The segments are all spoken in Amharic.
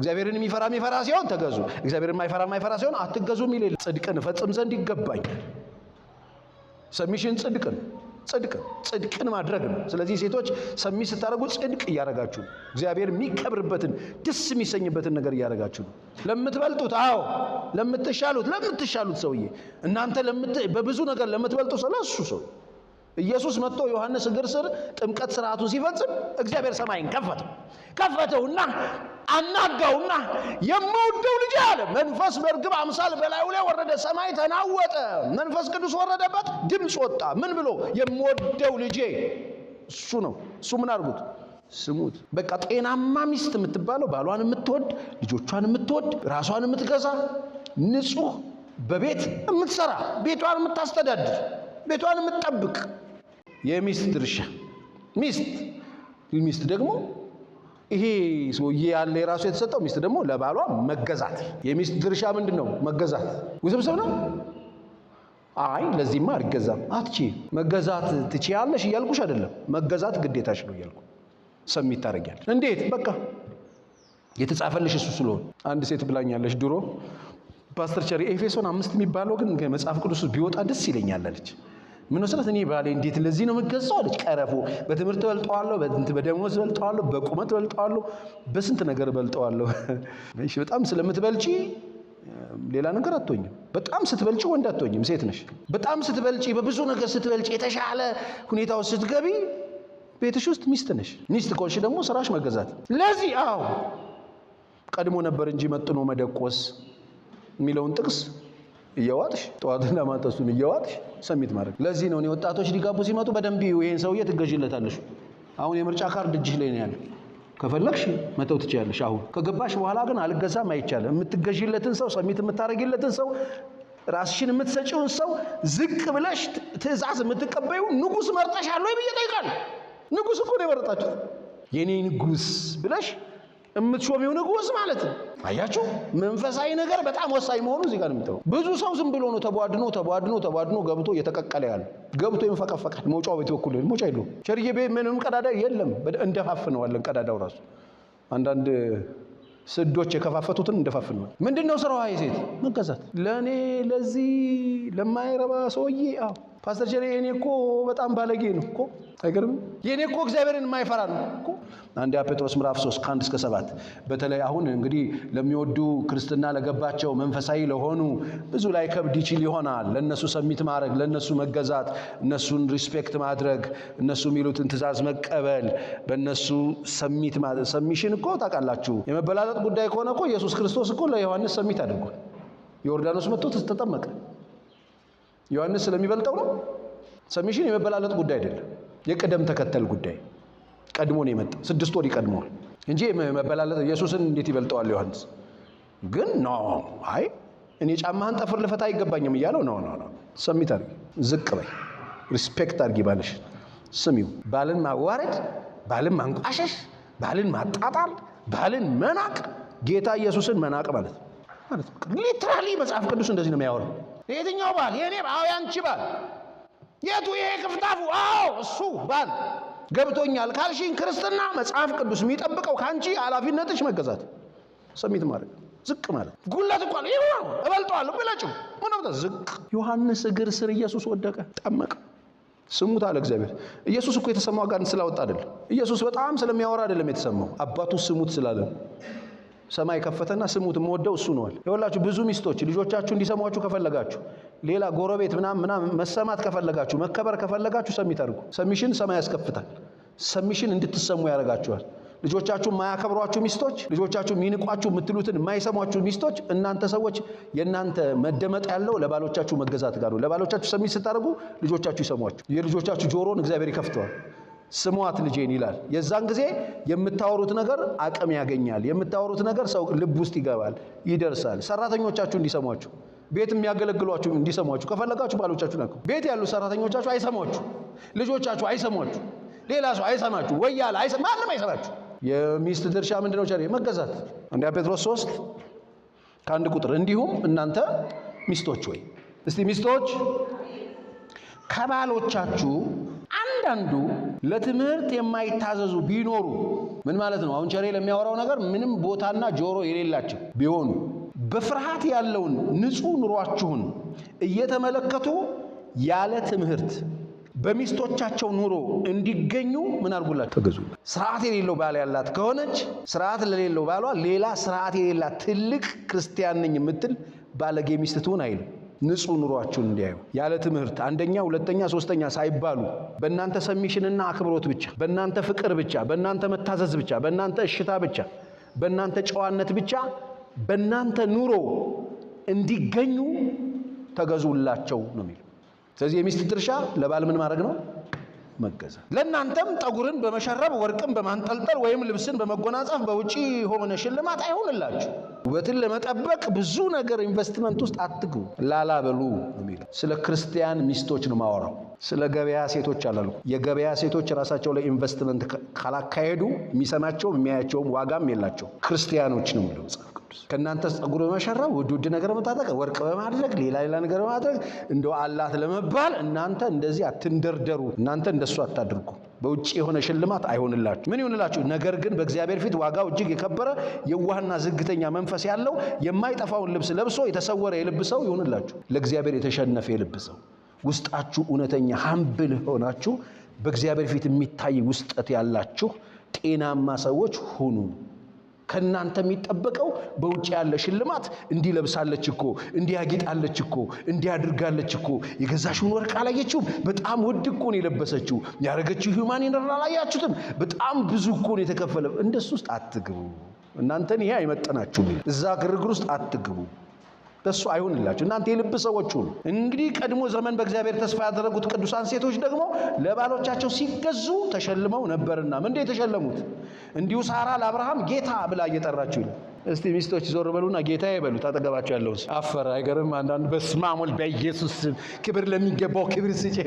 እግዚአብሔርን የሚፈራ ሲሆን ተገዙ፣ እግዚአብሔርን የማይፈራ ሲሆን አትገዙ የሚል ጽድቅን ፈጽም ዘንድ ይገባኛል። ሰሚሽን ጽድቅን ማድረግ ነው። ስለዚህ ሴቶች ሰሚት ስታደርጉ ጽድቅ እያደረጋችሁ ነው። እግዚአብሔር የሚከብርበትን ደስ የሚሰኝበትን ነገር እያደረጋችሁ ነው። ለምትበልጡት ለምትሻሉት ሰውዬ እናንተ በብዙ ነገር ለምትበልጡ ሰው ለሱ ሰው ኢየሱስ መጥቶ ዮሐንስ እግር ስር ጥምቀት ሥርዓቱን ሲፈጽም እግዚአብሔር ሰማይን ከፈተውና አናጋውና የምወደው ልጄ አለ። መንፈስ በርግብ አምሳል በላዩ ላይ ወረደ፣ ሰማይ ተናወጠ፣ መንፈስ ቅዱስ ወረደበት፣ ድምፅ ወጣ። ምን ብሎ? የምወደው ልጄ እሱ ነው። እሱ ምን አድርጉት? ስሙት። በቃ ጤናማ ሚስት የምትባለው ባሏን የምትወድ፣ ልጆቿን የምትወድ፣ ራሷን የምትገዛ፣ ንጹህ በቤት የምትሰራ፣ ቤቷን የምታስተዳድር፣ ቤቷን የምትጠብቅ የሚስት ድርሻ። ሚስት ደግሞ ይሄ ሰውዬ ያለ የራሱ የተሰጠው ሚስት ደግሞ ለባሏ መገዛት። የሚስት ድርሻ ምንድነው? መገዛት። ውስብስብ ነው። አይ ለዚህማ አልገዛም አትቺ። መገዛት ትችያለሽ እያልኩሽ አይደለም፣ መገዛት ግዴታሽ ነው እያልኩ። ሰሚት ታደርጊያለሽ። እንዴት? በቃ የተጻፈልሽ እሱ ስለሆነ። አንድ ሴት ብላኛለች ድሮ፣ ፓስተር ቸሪ ኤፌሶን 5 የሚባለው ግን መጽሐፍ ቅዱስ ቢወጣ ደስ ይለኛል አለች። ምን ወሰለት? እኔ ባሌ እንዴት ለዚህ ነው የምገዛው አለች። ቀረፎ በትምህርት በልጠዋለሁ፣ በደሞዝ በልጠዋለሁ፣ በቁመት በልጠዋለሁ፣ በስንት ነገር በልጠዋለሁ። እሺ በጣም ስለምትበልጪ ሌላ ነገር አትሆኝም። በጣም ስትበልጪ ወንድ አትሆኝም፣ ሴት ነሽ። በጣም ስትበልጪ፣ በብዙ ነገር ስትበልጪ፣ የተሻለ ሁኔታ ውስጥ ስትገቢ ቤትሽ ውስጥ ሚስት ነሽ። ሚስት ከሆንሽ ደግሞ ስራሽ መገዛት። ለዚህ ቀድሞ ነበር እንጂ መጥኖ መደቆስ የሚለውን ጥቅስ እየዋጥሽ ጠዋትና ማታሱን እየዋጥሽ ሰሚት ማድረግ። ለዚህ ነው እኔ ወጣቶች ሊጋቡ ሲመጡ በደንብ ይሄን ሰውዬ ትገዢለታለሽ። አሁን የምርጫ ካርድ እጅሽ ላይ ነው ያለው፣ ከፈለግሽ መተው ትችያለሽ። አሁን ከገባሽ በኋላ ግን አልገዛም አይቻልም። የምትገዢለትን ሰው፣ ሰሚት የምታረጊለትን ሰው፣ ራስሽን የምትሰጪውን ሰው፣ ዝቅ ብለሽ ትእዛዝ የምትቀበዩ ንጉስ መርጠሻል ወይ ብዬ ጠይቃለሁ። ንጉስ እኮ ነው የመረጣችሁት። የኔ ንጉስ ብለሽ የምትሾሚው ንጉስ ማለት ነው። አያችሁ፣ መንፈሳዊ ነገር በጣም ወሳኝ መሆኑ እዚህ ጋር ነው የምታው። ብዙ ሰው ዝም ብሎ ነው ተቧድኖ ገብቶ እየተቀቀለ ያለ። ገብቶ ይንፈቀፈቃል። መውጫው ቤት በኩል መውጫ የለውም። ቸርዬ ቤት ምንም ቀዳዳ የለም። እንደፋፍነዋለን ቀዳዳው ራሱ። አንዳንድ ስዶች የከፋፈቱትን እንደፋፍነዋል። ምንድነው ስራዋ? የሴት መገዛት። ለኔ ለዚህ ለማይረባ ሰውዬ ፓስተር ቸሪ የኔ እኮ በጣም ባለጌ ነው እኮ። አይገርምም? የኔ እኮ እግዚአብሔርን የማይፈራ ነው እኮ። አንደኛ ጴጥሮስ ምዕራፍ 3 ከ1 እስከ 7 በተለይ አሁን እንግዲህ ለሚወዱ ክርስትና ለገባቸው መንፈሳዊ ለሆኑ ብዙ ላይ ከብድ ይችል ይሆናል። ለነሱ ሰሚት ማድረግ፣ ለነሱ መገዛት፣ እነሱን ሪስፔክት ማድረግ፣ እነሱ የሚሉትን ትእዛዝ መቀበል፣ በእነሱ ሰሚት ማድረግ። ሰሚሽን እኮ ታውቃላችሁ፣ የመበላለጥ ጉዳይ ከሆነ እኮ ኢየሱስ ክርስቶስ እኮ ለዮሐንስ ሰሚት አድርጓል። ዮርዳኖስ መጥቶ ተጠመቀ። ዮሐንስ ስለሚበልጠው ነው። ሰሚሽን የመበላለጥ ጉዳይ አይደለም፣ የቅደም ተከተል ጉዳይ። ቀድሞ ነው የመጣው፣ 6 ወር ይቀድመዋል እንጂ መበላለጥ ኢየሱስን እንዴት ይበልጠዋል? ዮሐንስ ግን አይ እኔ ጫማህን ጠፍር ልፈታ አይገባኝም እያለው ነው። ሰሚት አድርጊ፣ ዝቅ በይ፣ ሪስፔክት አድርጊ ባልሽ። ስሚው። ባልን ማዋረድ፣ ባልን ማንቋሸሽ፣ ባልን ማጣጣል፣ ባልን መናቅ፣ ጌታ ኢየሱስን መናቅ ማለት ነው። ሊትራሊ መጽሐፍ ቅዱስ እንደዚህ ነው የሚያወራው። የትኛው ባል? የኔ ባል? ያንቺ ባል? የቱ? ይሄ ክፍታፉ? እሱ ባል። ገብቶኛል ካልሽኝ ክርስትና መጽሐፍ ቅዱስ የሚጠብቀው ካንቺ ኃላፊነትሽ መገዛት፣ ሰሚት ማድረግ፣ ዝቅ ማለት። ጉለት እንኳን ይሁን እበልጠዋለሁ ብለጭው ምን ነው ዝቅ። ዮሐንስ እግር ስር ኢየሱስ ወደቀ፣ ጠመቀ። ስሙት አለ እግዚአብሔር። ኢየሱስ እኮ የተሰማው ጋር ስላወጣ አይደለም። ኢየሱስ በጣም ስለሚያወራ አይደለም የተሰማው፣ አባቱ ስሙት ስላለ። ሰማይ ከፈተና ስሙት፣ የምወደው እሱ ነው አለ። ይኸውላችሁ ብዙ ሚስቶች ልጆቻችሁ እንዲሰሟችሁ ከፈለጋችሁ፣ ሌላ ጎረቤት ምናምን መሰማት ከፈለጋችሁ፣ መከበር ከፈለጋችሁ ሰሚት አድርጉ። ሰሚሽን ሰማይ ያስከፍታል። ሰሚሽን እንድትሰሙ ያደርጋችኋል። ልጆቻችሁ የማያከብሯችሁ ሚስቶች፣ ልጆቻችሁ የሚንቋችሁ የምትሉትን የማይሰሟችሁ ሚስቶች፣ እናንተ ሰዎች የእናንተ መደመጥ ያለው ለባሎቻችሁ መገዛት ጋር ነው። ለባሎቻችሁ ሰሚት ስታደርጉ ልጆቻችሁ ይሰሟችሁ። የልጆቻችሁ ጆሮን እግዚአብሔር ይከፍተዋል። ስሟት ልጄን ይላል። የዛን ጊዜ የምታወሩት ነገር አቅም ያገኛል። የምታወሩት ነገር ሰው ልብ ውስጥ ይገባል፣ ይደርሳል። ሰራተኞቻችሁ እንዲሰሟችሁ፣ ቤት የሚያገለግሏችሁ እንዲሰሟችሁ ከፈለጋችሁ ባሎቻችሁ ናቸው። ቤት ያሉ ሰራተኞቻችሁ አይሰሟችሁ፣ ልጆቻችሁ አይሰሟችሁ፣ ሌላ ሰው አይሰማችሁ፣ ወያላ ማንም አይሰማችሁ። የሚስት ድርሻ ምንድነው? ቸር መገዛት። አንደኛ ጴጥሮስ 3 ከ1 ቁጥር እንዲሁም እናንተ ሚስቶች ወይ እስቲ ሚስቶች ከባሎቻችሁ አንዳንዱ ለትምህርት የማይታዘዙ ቢኖሩ ምን ማለት ነው? አሁን ቸሬ ለሚያወራው ነገር ምንም ቦታና ጆሮ የሌላቸው ቢሆኑ በፍርሃት ያለውን ንጹህ ኑሯችሁን እየተመለከቱ ያለ ትምህርት በሚስቶቻቸው ኑሮ እንዲገኙ ምን አድርጉላቸው? ተገዙ። ስርዓት የሌለው ባል ያላት ከሆነች ስርዓት ለሌለው ባሏ ሌላ ስርዓት የሌላት ትልቅ ክርስቲያን ነኝ የምትል ባለጌ ሚስት ትሁን አይልም። ንጹህ ኑሯችሁን እንዲያዩ ያለ ትምህርት አንደኛ፣ ሁለተኛ፣ ሶስተኛ ሳይባሉ በእናንተ ሰሚሽንና አክብሮት ብቻ፣ በእናንተ ፍቅር ብቻ፣ በእናንተ መታዘዝ ብቻ፣ በእናንተ እሽታ ብቻ፣ በእናንተ ጨዋነት ብቻ በእናንተ ኑሮ እንዲገኙ ተገዙላቸው ነው የሚለው። ስለዚህ የሚስት ድርሻ ለባል ምን ማድረግ ነው? መገዛት። ለእናንተም ጠጉርን በመሸረብ ወርቅን በማንጠልጠል ወይም ልብስን በመጎናጸፍ በውጪ የሆነ ሽልማት አይሆንላችሁ። ውበትን ለመጠበቅ ብዙ ነገር ኢንቨስትመንት ውስጥ አትግቡ። ላላ በሉ ነው የሚለው። ስለ ክርስቲያን ሚስቶች ነው ማወራው፣ ስለ ገበያ ሴቶች አላልኩ። የገበያ ሴቶች ራሳቸው ላይ ኢንቨስትመንት ካላካሄዱ የሚሰማቸውም የሚያያቸውም ዋጋም የላቸው። ክርስቲያኖች ነው የሚለው መጽሐፍ ቅዱስ። ከእናንተ ጠጉር በመሸረብ ውድ ነገር በመታጠቅ ወርቅ በማድረግ ሌላ እንደው በማድረግ እንደው አላት ለመባል እናንተ እንደዚህ አትንደርደሩ። እናንተ እንደሱ አታድርጉ። በውጪ የሆነ ሽልማት አይሆንላችሁ። ምን ይሆንላችሁ? ነገር ግን በእግዚአብሔር ፊት ዋጋው እጅግ የከበረ የዋህና ዝግተኛ መንፈስ ያለው የማይጠፋውን ልብስ ለብሶ የተሰወረ የልብ ሰው ይሆንላችሁ። ለእግዚአብሔር የተሸነፈ የልብ ሰው፣ ውስጣችሁ እውነተኛ ሀምብል ሆናችሁ በእግዚአብሔር ፊት የሚታይ ውስጠት ያላችሁ ጤናማ ሰዎች ሁኑ። ከእናንተ የሚጠበቀው በውጭ ያለ ሽልማት እንዲህ ለብሳለች እኮ፣ እንዲህ አጊጣለች እኮ፣ እንዲህ አድርጋለች እኮ፣ የገዛሽውን ወርቅ አላየችውም? በጣም ውድ እኮ ነው የለበሰችው። ያደረገችው ሂውማን ኢነር አላያችሁትም? በጣም ብዙ እኮ ነው የተከፈለ። እንደሱ ውስጥ አትግቡ። እናንተን ይሄ አይመጠናችሁም። እዛ ግርግር ውስጥ አትግቡ። በሱ አይሆንላችሁ። እናንተ የልብ ሰዎች ሁኑ። እንግዲህ ቀድሞ ዘመን በእግዚአብሔር ተስፋ ያደረጉት ቅዱሳን ሴቶች ደግሞ ለባሎቻቸው ሲገዙ ተሸልመው ነበርና። ምንድን የተሸለሙት? እንዲሁ ሳራ ለአብርሃም ጌታ ብላ እየጠራችሁ ይላል። እስቲ ሚስቶች ዞር በሉና ጌታ ይበሉት። አጠገባቸው ያለው አፈር አይገርም? አንዳንድ በስመ አብ ወልድ በኢየሱስ ክብር ለሚገባው ክብር ስጪ።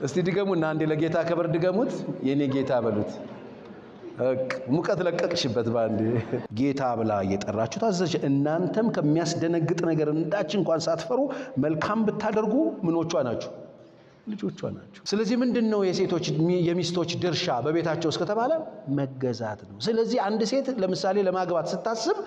እስቲ ድገሙና አንዴ ለጌታ ክብር ድገሙት። የኔ ጌታ በሉት። ሙቀት ለቀቅሽበት ባንዴ። ጌታ ብላ እየጠራችሁ ታዘዘች። እናንተም ከሚያስደነግጥ ነገር እንዳች እንኳን ሳትፈሩ መልካም ብታደርጉ ምኖቿ ናችሁ? ልጆቿ ናችሁ። ስለዚህ ምንድነው የሴቶች የሚስቶች ድርሻ በቤታቸው እስከተባለ መገዛት ነው። ስለዚህ አንድ ሴት ለምሳሌ ለማግባት ስታስብ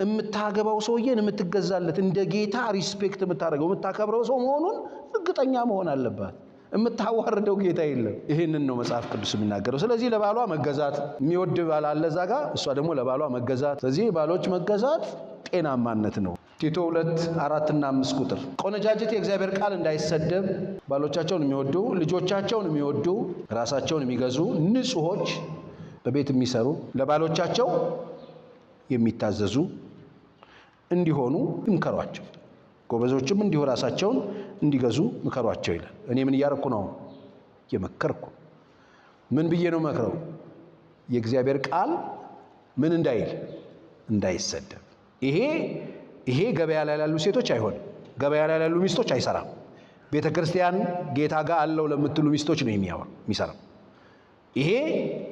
የምታገባው ሰውዬን የምትገዛለት እንደ ጌታ ሪስፔክት የምታደርገው የምታከብረው ሰው መሆኑን እርግጠኛ መሆን አለባት። የምታዋርደው ጌታ የለም። ይሄንን ነው መጽሐፍ ቅዱስ የሚናገረው። ስለዚህ ለባሏ መገዛት የሚወድ ባል አለ እዛ ጋር፣ እሷ ደግሞ ለባሏ መገዛት። ስለዚህ ባሎች መገዛት ጤናማነት ነው። ቲቶ 2:4-5 ቁጥር ቆነጃጅት የእግዚአብሔር ቃል እንዳይሰደብ ባሎቻቸውን የሚወዱ ልጆቻቸውን የሚወዱ ራሳቸውን የሚገዙ ንጹሖች በቤት የሚሰሩ ለባሎቻቸው የሚታዘዙ እንዲሆኑ ይምከሯቸው። ጎበዞችም እንዲሁ ራሳቸውን እንዲገዙ ምከሯቸው ይላል። እኔ ምን እያረኩ ነው? የመከርኩ። ምን ብዬ ነው መክረው? የእግዚአብሔር ቃል ምን እንዳይል እንዳይሰደብ። ይሄ ገበያ ላይ ያሉ ሴቶች አይሆንም። ገበያ ላይ ያሉ ሚስቶች አይሰራም። ቤተ ክርስቲያን ጌታ ጋር አለው ለምትሉ ሚስቶች ነው የሚሰራው።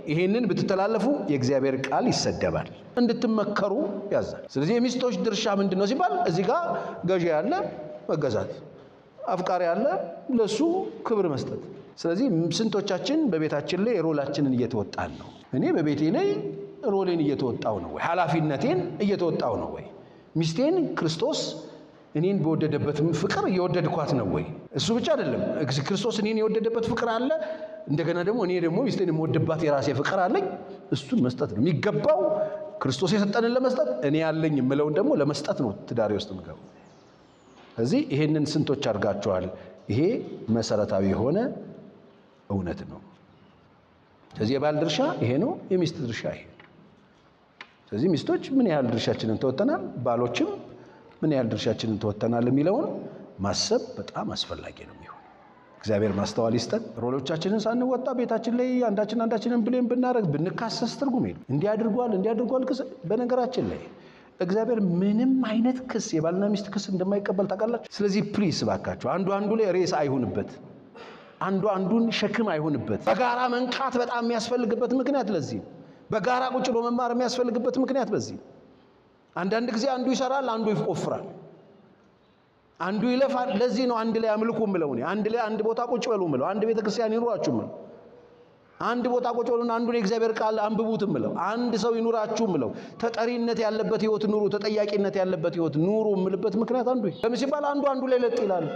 ይሄንን ብትተላለፉ የእግዚአብሔር ቃል ይሰደባል። እንድትመከሩ ያዛል። ስለዚህ የሚስቶች ድርሻ ምንድነው ሲባል እዚህ ጋር ገዢ ያለ መገዛት፣ አፍቃሪ ያለ ለሱ ክብር መስጠት። ስለዚህ ስንቶቻችን በቤታችን ላይ ሮላችንን እየተወጣን ነው? እኔ በቤቴ ላይ ሮሌን እየተወጣው ነው ወይ? ኃላፊነቴን እየተወጣው ነው ወይ? ሚስቴን ክርስቶስ እኔን በወደደበት ፍቅር እየወደድኳት ነው ወይ? እሱ ብቻ አይደለም፣ ክርስቶስ እኔን የወደደበት ፍቅር አለ። እንደገና ደግሞ እኔ ደግሞ ሚስቴን የምወድባት የራሴ ፍቅር አለኝ። እሱን መስጠት ነው የሚገባው። ክርስቶስ የሰጠንን ለመስጠት እኔ ያለኝ የምለውን ደግሞ ለመስጠት ነው ትዳሬ ውስጥ የምገባው። ስለዚህ ይሄንን ስንቶች አድርጋችኋል? ይሄ መሰረታዊ የሆነ እውነት ነው። ስለዚህ የባል ድርሻ ይሄ ነው፣ የሚስት ድርሻ ይሄ። ስለዚህ ሚስቶች ምን ያህል ድርሻችንን ተወጥተናል፣ ባሎችም ምን ያህል ድርሻችንን ተወጥተናል የሚለውን ማሰብ በጣም አስፈላጊ ነው የሚሆነው። እግዚአብሔር ማስተዋል ይስጠን። ሮሎቻችንን ሳንወጣ ቤታችን ላይ አንዳችንን ብሌን ብናደርግ ብንካሰስ ትርጉም የለም። እንዲያድርጓል ክስ። በነገራችን ላይ እግዚአብሔር ምንም አይነት ክስ የባልና ሚስት ክስ እንደማይቀበል ታውቃላችሁ። ስለዚህ ፕሊስ ባካችሁ አንዱ ላይ ሬስ አይሁንበት፣ አንዱን ሸክም አይሁንበት። በጋራ መንቃት በጣም የሚያስፈልግበት ምክንያት ለዚህ፣ በጋራ ቁጭ ብሎ መማር የሚያስፈልግበት ምክንያት በዚህ። አንዳንድ ጊዜ አንዱ ይሰራል፣ አንዱ ይቆፍራል። አንዱ ይለፋል። ለዚህ ነው አንድ ላይ አምልኩ ምለው ነው። አንድ ላይ አንድ ቦታ ቁጭ በሉ ምለው። አንድ ቤተክርስቲያን ይኑራችሁ ምለው። አንድ ቦታ ቁጭ በሉና አንዱን የእግዚአብሔር ቃል አንብቡት ምለው። አንድ ሰው ይኑራችሁ ምለው። ተጠሪነት ያለበት ህይወት ኑሩ፣ ተጠያቂነት ያለበት ህይወት ኑሩ ምልበት ምክንያት አንዱ ለምን ሲባል አንዱ ላይ ለጥ ይላል።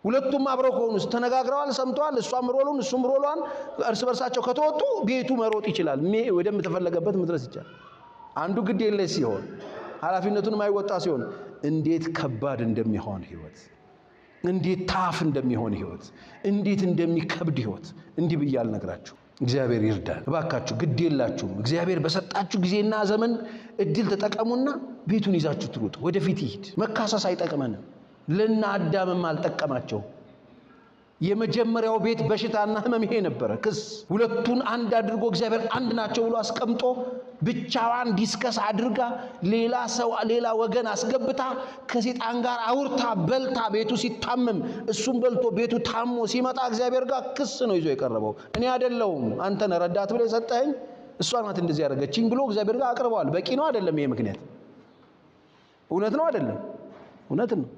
ሁለቱም አብረው ከሆኑስ ተነጋግረዋል፣ ሰምተዋል። እሷም ሮሉን እሱም ሮሏን እርስ በርሳቸው ከተወጡ ቤቱ መሮጥ ይችላል፣ ወደምትፈለገበት መድረስ ይችላል። አንዱ ግድ የለሽ ሲሆን ኃላፊነቱን የማይወጣ ሲሆን እንዴት ከባድ እንደሚሆን ህይወት፣ እንዴት ታፍ እንደሚሆን ህይወት፣ እንዴት እንደሚከብድ ህይወት እንዲህ ብዬ አልነግራችሁ። እግዚአብሔር ይርዳል። እባካችሁ ግድ የላችሁም። እግዚአብሔር በሰጣችሁ ጊዜና ዘመን እድል ተጠቀሙና ቤቱን ይዛችሁ ትሩጥ። ወደፊት ይሂድ። መካሰስ አይጠቅመንም። ለና አዳምም አልጠቀማቸው። የመጀመሪያው ቤት በሽታና ህመም ይሄ ነበር፣ ክስ። ሁለቱን አንድ አድርጎ እግዚአብሔር አንድ ናቸው ብሎ አስቀምጦ ብቻዋን ዲስከስ አድርጋ ሌላ ወገን አስገብታ ከሰይጣን ጋር አውርታ በልታ ቤቱ ሲታመም እሱም በልቶ ቤቱ ታሞ ሲመጣ እግዚአብሔር ጋር ክስ ነው ይዞ የቀረበው። እኔ አይደለሁም አንተ ነህ ረዳት ብለህ ሰጠኸኝ፣ እሷ ናት እንደዚህ ያደረገችኝ ብሎ እግዚአብሔር ጋር አቅርበዋል። በቂ ነው አይደለም? ይሄ ምክንያት እውነት ነው አይደለም? እውነት ነው።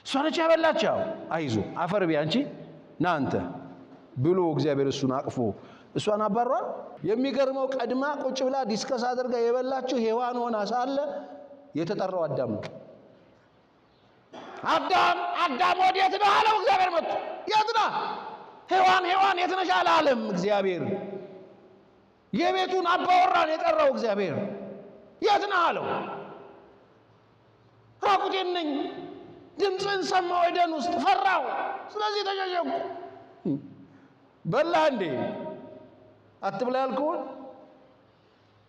እሷ ነች ያበላቸው። አይዞ አፈር ቢ አንቺ ና አንተ ብሎ እግዚአብሔር እሱን አቅፎ እሷን አባሯል። የሚገርመው ቀድማ ቁጭ ብላ ዲስከስ አድርጋ የበላችሁ ሔዋን ሆና ሳለ የተጠራው አዳም ነው። አዳም ወዴት ነህ አለው እግዚአብሔር መጥቶ። የት ነህ? ሔዋን የት ነሽ አላለም እግዚአብሔር። የቤቱን አባወራን የጠራው እግዚአብሔር። የት ነህ አለው። ራቁቴን ነኝ፣ ድምፅን ሰማሁ፣ ደን ውስጥ ፈራሁ፣ ስለዚህ ተሸሸኩ። በላህ እንዴ? አትብላ ያልከውን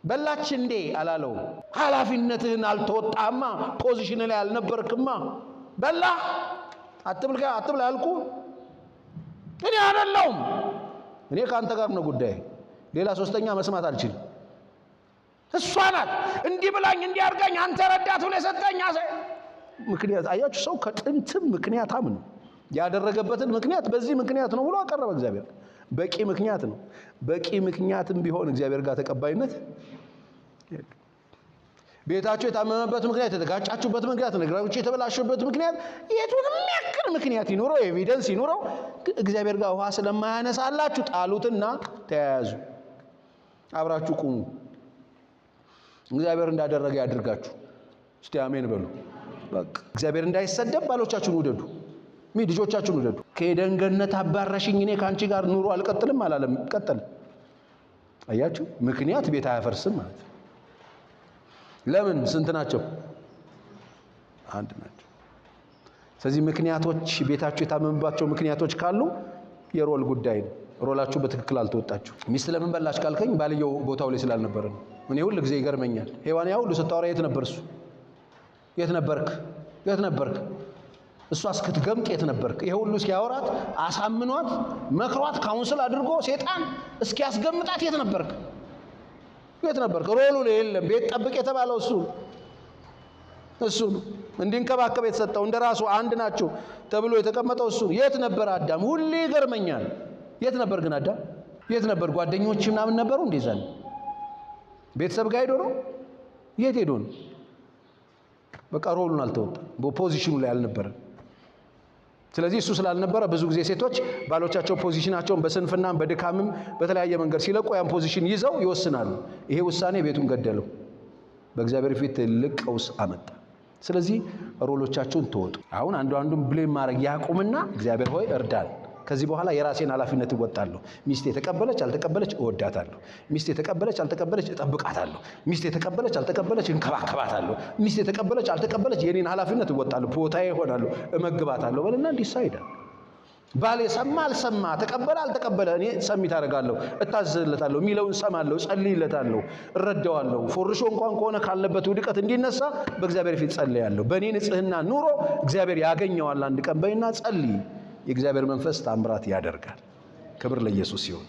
በላች እንዴ አላለው። ኃላፊነትህን አልተወጣማ፣ ፖዚሽን ላይ አልነበርክማ። በላህ አትብላ ያልኩ እኔ አይደለሁም። እኔ ከአንተ ጋር ነው ጉዳይ። ሌላ ሶስተኛ መስማት አልችልም። እሷ ናት እንዲህ ብላኝ እንዲህ አድርጋኝ አንተ ረዳት ብለህ ሰጠኝ። ምክንያት አያችሁ፣ ሰው ከጥንትም ምክንያታም ነው። ያደረገበትን ምክንያት በዚህ ምክንያት ነው ብሎ አቀረበ እግዚአብሔር። በቂ ምክንያት ነው። በቂ ምክንያትም ቢሆን እግዚአብሔር ጋር ተቀባይነት። ቤታችሁ የታመመበት ምክንያት፣ የተጋጫችሁበት ምክንያት፣ ነገራችሁ የተበላሸበት ምክንያት፣ የቱንም ያክል ምክንያት ይኖረው፣ ኤቪደንስ ይኖረው፣ እግዚአብሔር ጋር ውሃ ስለማያነሳላችሁ ጣሉትና ተያያዙ፣ አብራችሁ ቁሙ። እግዚአብሔር እንዳደረገ ያድርጋችሁ። እስቲ አሜን በሉ። በቃ እግዚአብሔር እንዳይሰደብ ባሎቻችሁን ውደዱ፣ ልጆቻችሁን ውደዱ። ከኤደን ገነት አባረሽኝ እኔ ካንቺ ጋር ኑሮ አልቀጥልም አላለም፣ ቀጠለ። አያችሁ፣ ምክንያት ቤት አያፈርስም ማለት ነው። ለምን? ስንት ናቸው? አንድ ናቸው። ስለዚህ ምክንያቶች፣ ቤታችሁ የታመመባቸው ምክንያቶች ካሉ የሮል ጉዳይ ነው። ሮላችሁ በትክክል አልተወጣችሁ። ሚስት ለምን በላች ካልከኝ ባልየው ቦታው ላይ ስላልነበረ ነው። እኔ ሁሉ ጊዜ ይገርመኛል። ሔዋን ያው ሁሉ ስታወራ የት ነበር እሱ? የት ነበርክ? እሷ እስክትገምጥ የት ነበርክ? ይሄ ሁሉ እስኪያወራት አሳምኗት መክሯት ካውንስል አድርጎ ሰይጣን እስኪያስገምጣት የት ነበርክ? ሮሉ ላይ የለም። ቤት ጠብቅ የተባለው እሱ እንዲንከባከብ የተሰጠው እንደራሱ አንድ ናቸው ተብሎ የተቀመጠው እሱ። የት ነበር አዳም? ሁሌ ይገርመኛል። የት ነበር ግን አዳም? የት ነበር? ጓደኞች ምናምን ነበሩ እንደዛ ነው። ቤተሰብ ጋር ሄዶ ነው? የት ሄዶ ነው? በቃ ሮሉን አልተወጣ፣ በፖዚሽኑ ላይ አልነበረ። ስለዚህ እሱ ስላልነበረ ብዙ ጊዜ ሴቶች ባሎቻቸው ፖዚሽናቸውን በስንፍናም በድካምም በተለያየ መንገድ ሲለቁ ያን ፖዚሽን ይዘው ይወስናሉ። ይሄ ውሳኔ ቤቱን ገደለው፣ በእግዚአብሔር ፊት ትልቅ ቀውስ አመጣ። ስለዚህ ሮሎቻችሁን ተወጡ። አሁን አንዱን ብሌም ማድረግ ያቁምና እግዚአብሔር ሆይ እርዳን፣ ከዚህ በኋላ የራሴን ኃላፊነት እወጣለሁ። ሚስቴ ተቀበለች አልተቀበለች እወዳታለሁ። ሚስቴ ተቀበለች አልተቀበለች እጠብቃታለሁ። ሚስቴ ተቀበለች አልተቀበለች እንከባከባታለሁ። ሚስቴ ተቀበለች አልተቀበለች የኔን ኃላፊነት እወጣለሁ፣ ቦታዬ እሆናለሁ፣ እመግባታለሁ በልና እንዲሳይዳ። ባሌ ሰማ አልሰማ፣ ተቀበለ አልተቀበለ እኔ ሰሚት አደርጋለሁ፣ እታዘዝለታለሁ፣ ሚለውን ሰማለሁ፣ ጸልይለታለሁ፣ እረዳዋለሁ። ፎርሾ እንኳን ከሆነ ካለበት ውድቀት እንዲነሳ በእግዚአብሔር ፊት ጸልያለሁ። በእኔ ንጽህና ኑሮ እግዚአብሔር ያገኘዋል አንድ ቀን በይና ጸልይ። የእግዚአብሔር መንፈስ ታምራት ያደርጋል። ክብር ለኢየሱስ ይሁን።